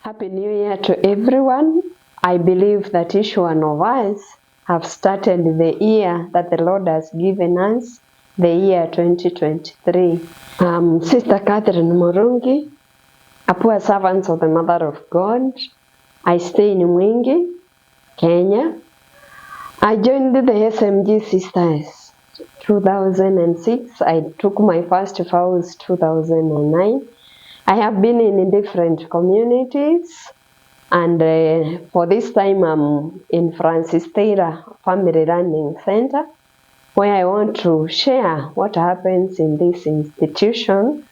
Happy New Year to everyone. I believe that each one of us have started the year that the Lord has given us, the year 2023. Sister Catherine Mwingi, a poor servant of the Mother of God. I stay in Mwingi, Kenya. I joined the SMG Sisters 2006. I took my first vows 2009. I have been in different communities, and for this time I'm in Francis Taylor Family Learning Center, where I want to share what happens in this institution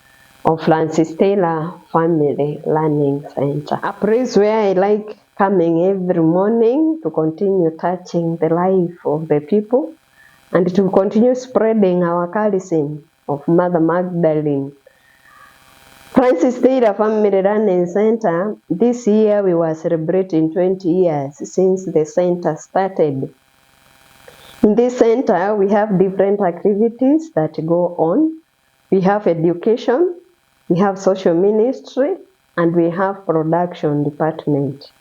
of Francis Taylor Family Learning Center. A place where I like coming every morning to continue touching the life of the people and to continue spreading our charism of Mother Magdalene. Francis Taylor Family Learning Center, this year we were celebrating 20 years since the center started. In this center, we have different activities that go on. We have education, we have social ministry, and we have production department.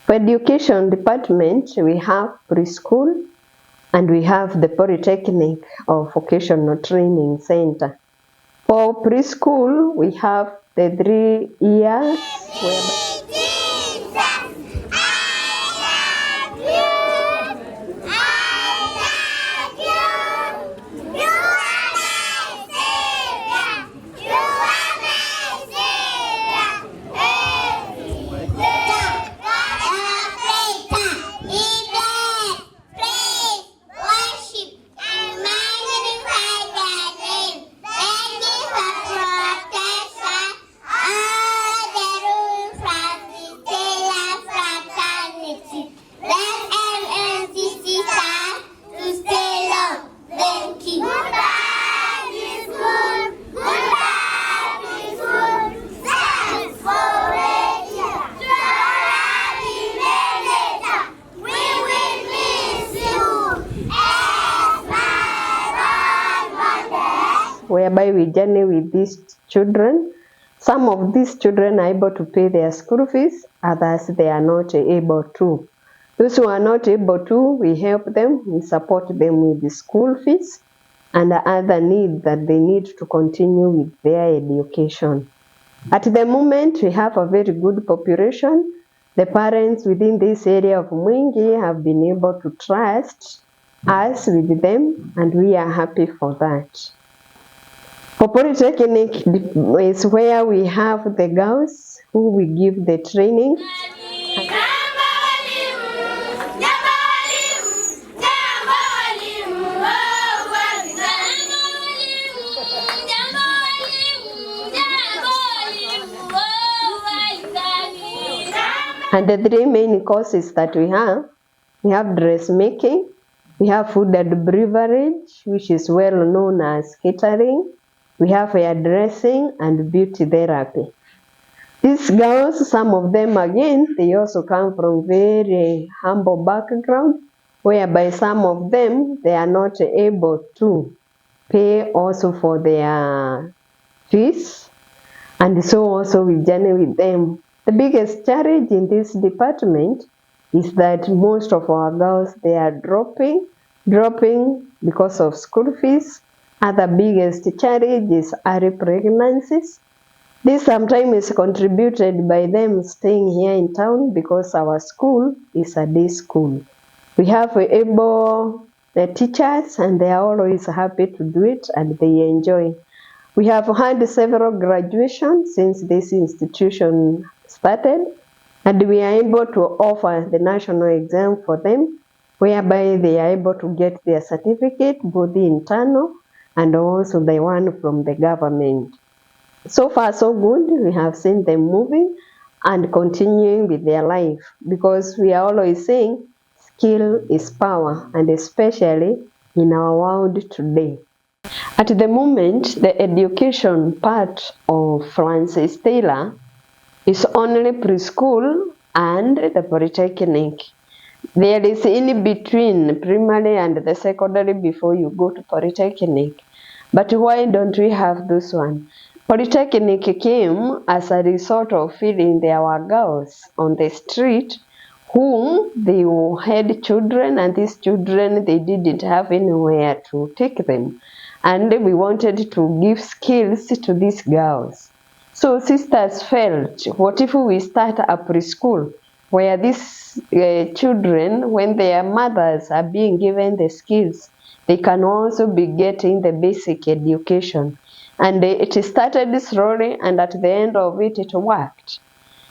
For education department, we have preschool, and we have the Polytechnic or Vocational Training Center. For preschool, we have the 3 years. Whereby we journey with these children. Some of these children are able to pay their school fees, others they are not able to. Those who are not able to, we help them, we support them with the school fees and the other needs that they need to continue with their education. At the moment, we have a very good population. The parents within this area of Mwingi have been able to trust us with them, and we are happy for that. For Polytechnic is where we have the girls who we give the training. And the 3 main courses that we have dressmaking, we have food and beverage, which is well known as catering. We have hairdressing and beauty therapy. These girls, some of them again, they also come from very humble background, whereby some of them, they are not able to pay also for their fees. And so also we journey with them. The biggest challenge in this department is that most of our girls, they are dropping because of school fees. Other biggest challenge is early pregnancies. This sometimes is contributed by them staying here in town because our school is a day school. We have able teachers and they are always happy to do it and they enjoy. We have had several graduations since this institution started, and we are able to offer the national exam for them, whereby they are able to get their certificate, both the internal and also the one from the government. So far so good. We have seen them moving and continuing with their life, because we are always saying skill is power, and especially in our world today. At the moment, the education part of Francis Taylor is only preschool and the Polytechnic. There is in between primary and the secondary before you go to Polytechnic. But why don't we have this one? Polytechnic came as a result of feeding our girls on the street whom they had children, and these children, they didn't have anywhere to take them. And we wanted to give skills to these girls. So sisters felt, what if we start a preschool where these children, when their mothers are being given the skills, they can also be getting the basic education. And it started slowly, and at the end of it, it worked.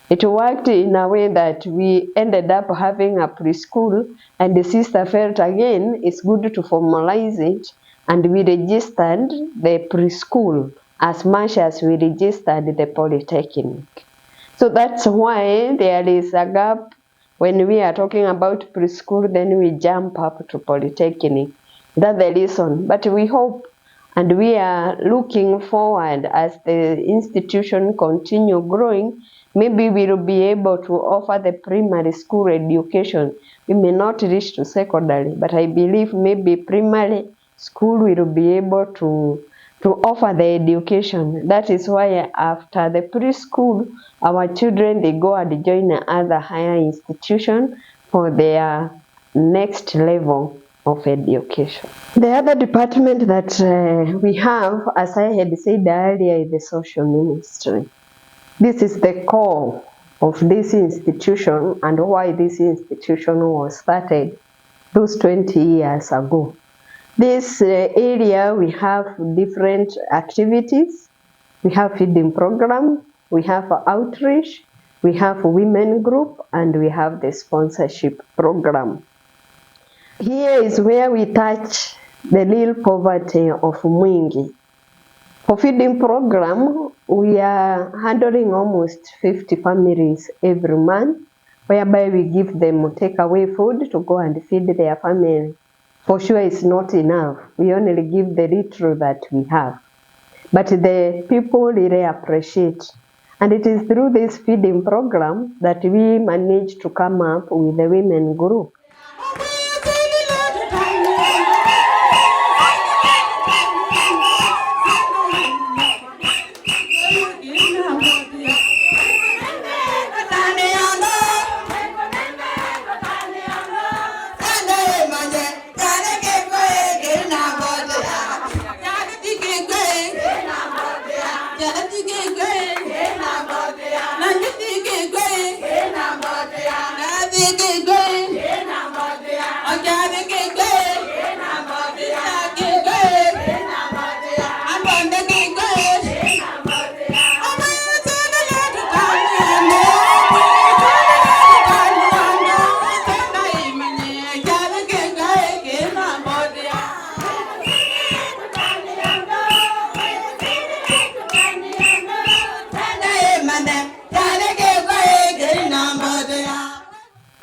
It worked in a way that we ended up having a preschool, and the sister felt again it's good to formalize it, and we registered the preschool as much as we registered the polytechnic. So that's why there is a gap. When we are talking about preschool, then we jump up to polytechnic. That's the reason. But we hope and we are looking forward as the institution continue growing. Maybe we will be able to offer the primary school education. We may not reach to secondary, but I believe maybe primary school will be able to offer the education. That is why after the preschool, our children, they go and join other higher institution for their next level of education. The other department that we have, as I had said earlier, is the social ministry. This is the core of this institution and why this institution was started those 20 years ago. This area, we have different activities. We have feeding program, we have outreach, we have women group, and we have the sponsorship program. Here is where we touch the real poverty of Mwingi. For feeding program, we are handling almost 50 families every month, whereby we give them takeaway food to go and feed their family. For sure it's not enough. We only give the little that we have. But the people really appreciate. And it is through this feeding program that we managed to come up with the women group.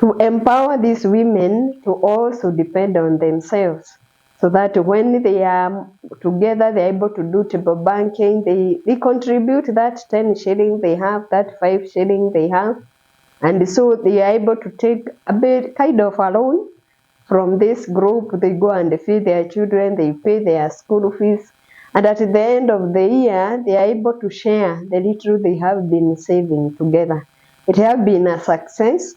To empower these women to also depend on themselves, so that when they are together, they're able to do table banking, they contribute that 10 shilling they have, that 5 shilling they have, and so they are able to take a bit kind of a loan from this group. They go and feed their children, they pay their school fees, and at the end of the year, they are able to share the little they have been saving together. It has been a success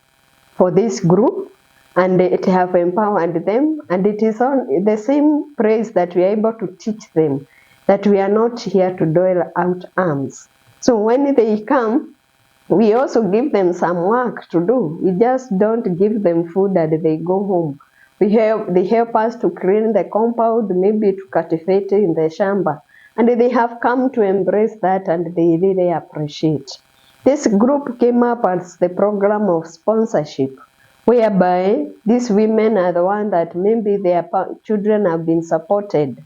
for this group, and it have empowered them, and it is on the same praise that we are able to teach them that we are not here to dole out alms. So when they come, we also give them some work to do. We just don't give them food and they go home. They help us to clean the compound, maybe to cultivate in the shamba, and they have come to embrace that, and they really appreciate. This group came up as the program of sponsorship, whereby these women are the ones that maybe their children have been supported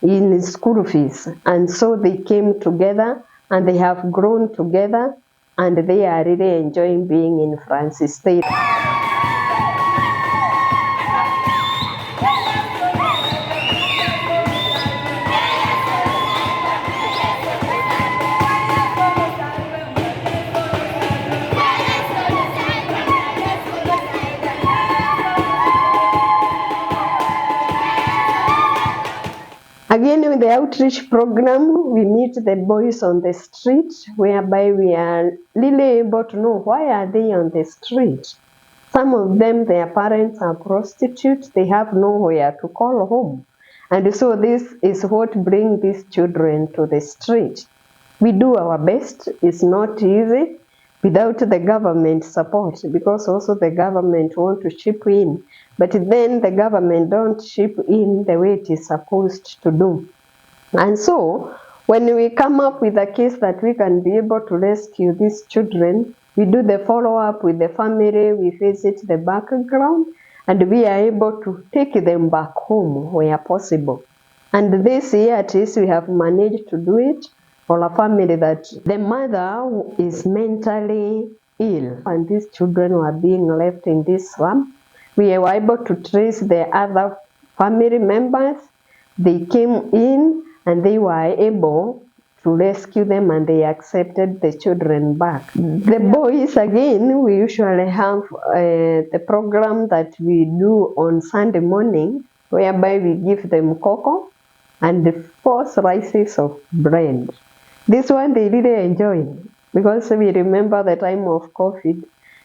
in school fees, and so they came together and they have grown together, and they are really enjoying being in Francis State. Again, with the outreach program, we meet the boys on the street, whereby we are really able to know why are they on the street. Some of them, their parents are prostitutes, they have nowhere to call home. And so this is what brings these children to the street. We do our best, it's not easy without the government support, because also the government want to chip in, but then the government don't chip in the way it is supposed to do. And so when we come up with a case that we can be able to rescue these children, we do the follow-up with the family, we visit the background, and we are able to take them back home where possible. And this year at least we have managed to do it for a family that the mother is mentally ill and these children were being left in this slum. We were able to trace the other family members. They came in and they were able to rescue them and they accepted the children back. The boys, again, we usually have the program that we do on Sunday morning, whereby we give them cocoa and 4 slices of bread. This one they really enjoy, because we remember the time of COVID,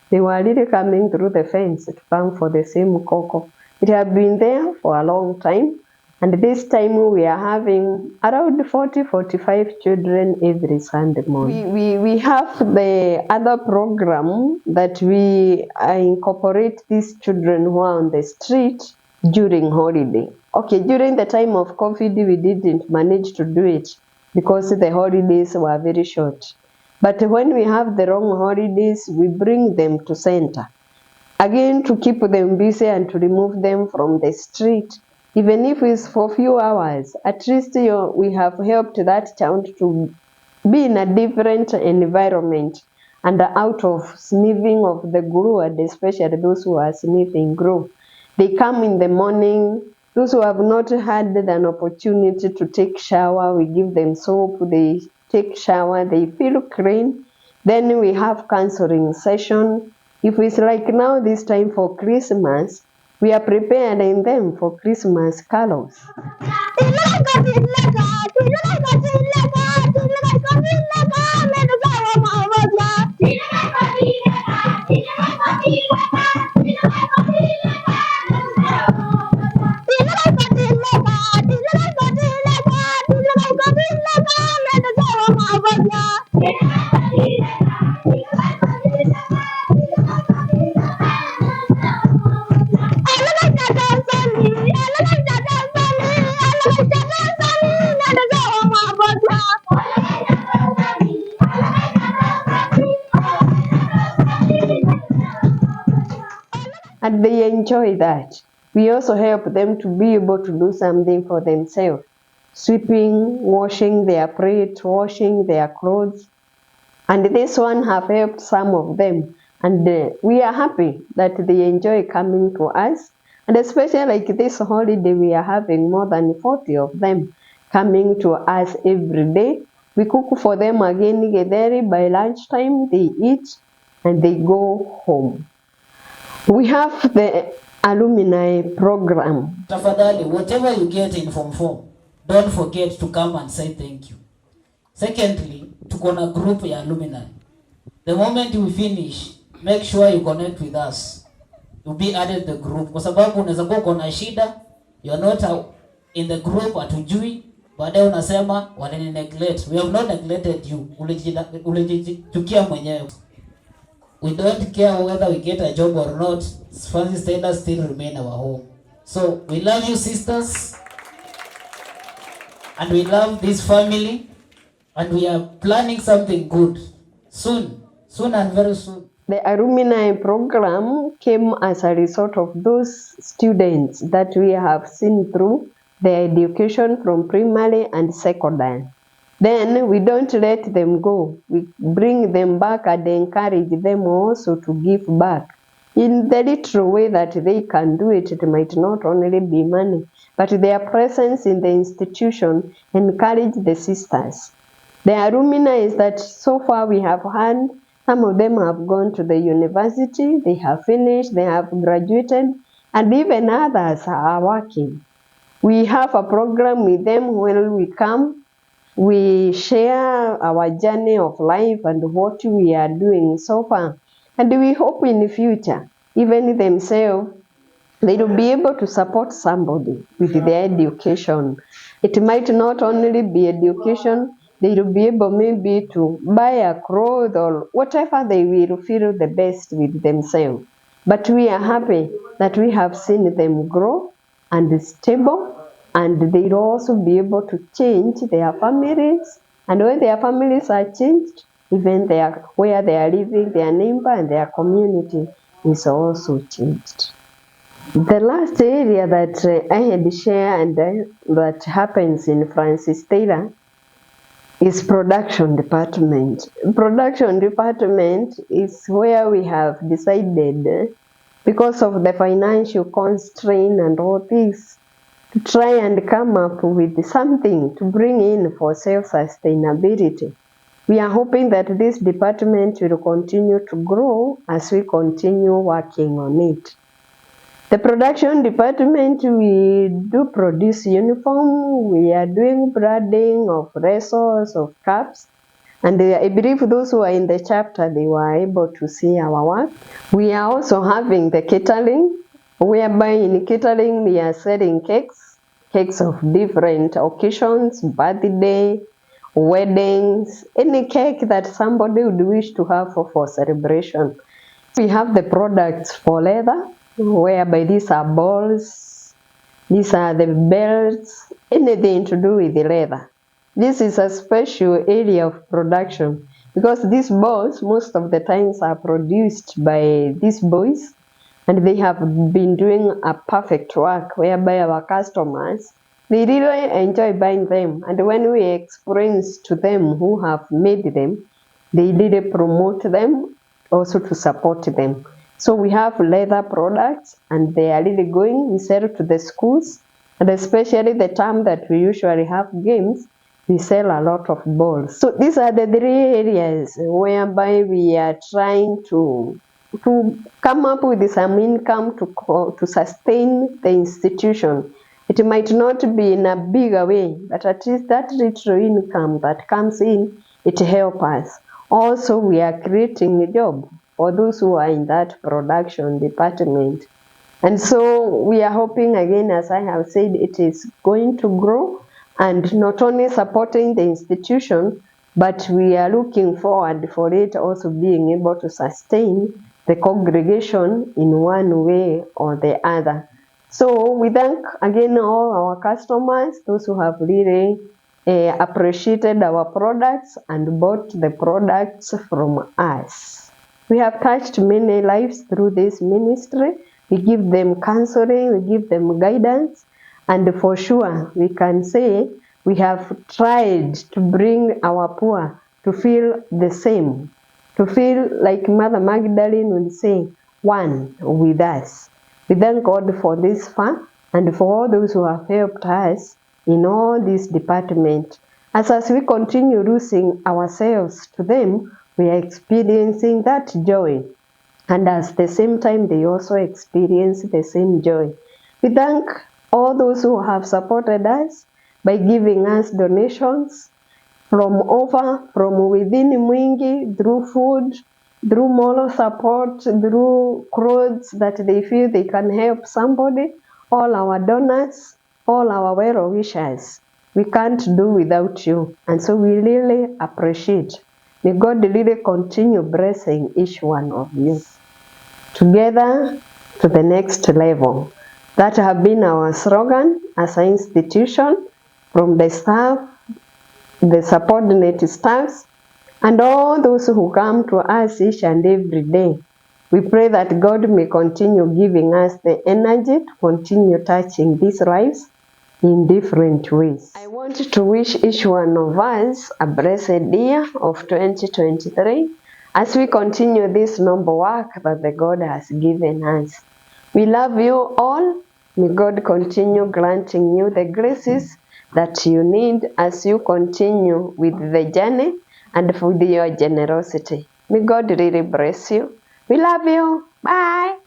they were really coming through the fence to come for the same cocoa. It had been there for a long time, and this time we are having around 40-45 children every Sunday morning. We have the other program that we incorporate these children who are on the street during holiday. Okay, during the time of COVID, we didn't manage to do it because the holidays were very short. But when we have the long holidays, we bring them to center. Again, to keep them busy and to remove them from the street. Even if it's for a few hours, at least we have helped that child to be in a different environment and out of sniffing of the glue, and especially those who are sniffing glue. They come in the morning. Those who have not had an opportunity to take shower, we give them soap, they take shower, they feel clean. Then we have counseling session. If it's like now this time for Christmas, we are preparing them for Christmas carols. And they enjoy that. We also help them to be able to do something for themselves. Sweeping, washing their plate, washing their clothes. And this one have helped some of them. And we are happy that they enjoy coming to us. And especially like this holiday, we are having more than 40 of them coming to us every day. We cook for them again, githeri. By lunchtime, they eat and they go home. We have the alumni program. Tafadhali, whatever you get in Form 4, don't forget to come and say thank you. Secondly, tuko na group ya alumni. The moment we finish, make sure you connect with us. You'll be added the group. Kwa sababu unaweza kuwa uko na shida, you are not in the group, hatujui, baadaye unasema wanani neglect. We have not neglected you. Ulijichukia mwenyewe. We don't care whether we get a job or not. Fancy standards still remain our home. So we love you, sisters, and we love this family, and we are planning something good soon and very soon. The alumni program came as a result of those students that we have seen through their education from primary and secondary. Then we don't let them go. We bring them back and encourage them also to give back. In the little way that they can do it, it might not only be money, but their presence in the institution encourage the sisters. The alumni is that so far we have had, some of them have gone to the university, they have finished, they have graduated, and even others are working. We have a program with them when we come. We share our journey of life and what we are doing so far. And we hope in the future, even themselves, they will be able to support somebody with their education. It might not only be education, they will be able maybe to buy a clothes or whatever they will feel the best with themselves. But we are happy that we have seen them grow and stable, and they will also be able to change their families. And when their families are changed, even where they are living, their neighbor and their community is also changed. The last area that I had shared that happens in Francis Taylor is production department. Production department is where we have decided, because of the financial constraint and all this, to try and come up with something to bring in for self-sustainability. We are hoping that this department will continue to grow as we continue working on it. The production department, we do produce uniform, we are doing branding of wrestles, of caps, and I believe those who are in the chapter, they were able to see our work. We are also having the catering, whereby in catering we are selling cakes of different occasions, birthday, weddings, any cake that somebody would wish to have for celebration. We have the products for leather, whereby these are balls, these are the belts, anything to do with the leather. This is a special area of production because these balls most of the times are produced by these boys, and they have been doing a perfect work whereby our customers, they really enjoy buying them, and when we explain to them who have made them, they really promote them also to support them. So we have leather products and they are really going, we sell to the schools, and especially the time that we usually have games, we sell a lot of balls. So these are the three areas whereby we are trying to come up with some income to sustain the institution. It might not be in a bigger way, but at least that little income that comes in, it helps us. Also, we are creating a job for those who are in that production department. And so we are hoping, again, as I have said, it is going to grow and not only supporting the institution, but we are looking forward for it also being able to sustain the congregation in one way or the other. So we thank again all our customers, those who have really appreciated our products and bought the products from us. We have touched many lives through this ministry. We give them counseling, we give them guidance, and for sure we can say we have tried to bring our poor to feel the same, to feel like Mother Magdalene would say, one with us. We thank God for this far and for all those who have helped us in all this department. As we continue losing ourselves to them, we are experiencing that joy. And at the same time, they also experience the same joy. We thank all those who have supported us by giving us donations from within Mwingi, through food, through moral support, through clothes that they feel they can help somebody, all our donors, all our well-wishers. We can't do without you, and so we really appreciate. May God really continue blessing each one of you. Together to the next level. That have been our slogan as an institution, from the staff, the subordinate staffs, and all those who come to us each and every day. We pray that God may continue giving us the energy to continue touching these lives in different ways. I want to wish each one of us a blessed year of 2023 as we continue this noble work that the God has given us. We love you all. May God continue granting you the graces that you need as you continue with the journey and with your generosity. May God really bless you. We love you. Bye.